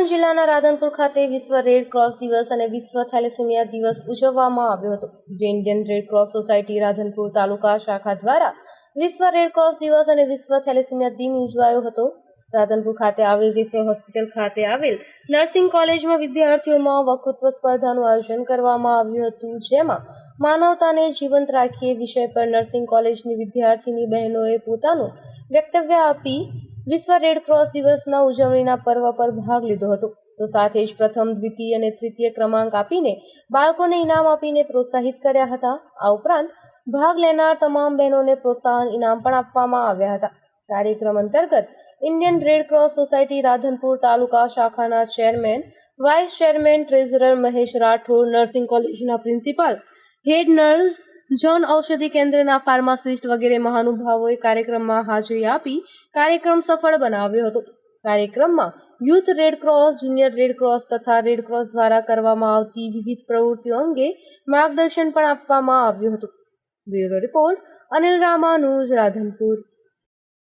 પાટણ જિલ્લાના રાધનપુર ખાતે વિશ્વ રેડ ક્રોસ દિવસ અને વિશ્વ થેલેસેમિયા દિવસ ઉજવવામાં આવ્યો હતો, જે Indian red cross society Radhanpur taluka શાખા દ્વારા વિશ્વ રેડ ક્રોસ દિવસ અને વિશ્વ થેલેસેમિયા દિન ઉજવાયો હતો. રાધનપુર ખાતે આવેલ રેફરલ હોસ્પિટલ ખાતે આવેલ નર્સિંગ કોલેજમાં વિદ્યાર્થીઓમાં વક્તૃત્વ સ્પર્ધાનું આયોજન કરવામાં આવ્યું હતું, જેમાં માનવતાને જીવંત રાખીએ વિષય પર નર્સિંગ કોલેજની વિદ્યાર્થીની બહેનોએ પોતાનું વક્તવ્ય આપી વિશ્વ રેડ ક્રોસ દિવસના ઉજવણીના પર્વ પર ભાગ લીધો હતો. તો સાથે જ પ્રથમ, દ્વિતીય અને તૃતીય ક્રમાંક આપીને બાળકોને ઇનામ આપીને પ્રોત્સાહિત કર્યા હતા. આ ઉપરાંત ભાગ લેનાર તમામ બહેનોને પ્રોત્સાહન ઇનામ પણ આપવામાં આવ્યા હતા. કાર્યક્રમ અંતર્ગત Indian red cross society Radhanpur taluka શાખાના chairman, vice chairman, treasurer Mahesh Rathod, nursing કોલેજના principal, head nurse, Jan Aushadhi કેન્દ્રના ફાર્માસિસ્ટ વગેરે મહાનુભાવોએ કાર્યક્રમમાં હાજરી આપી કાર્યક્રમ સફળ બનાવ્યો હતો. કાર્યક્રમમાં youth red cross, junior red cross તથા રેડ ક્રોસ દ્વારા કરવામાં આવતી વિવિધ પ્રવૃત્તિઓ અંગે માર્ગદર્શન પણ આપવામાં આવ્યું હતું. Bureau report, Anil Ramanuj, Radhanpur.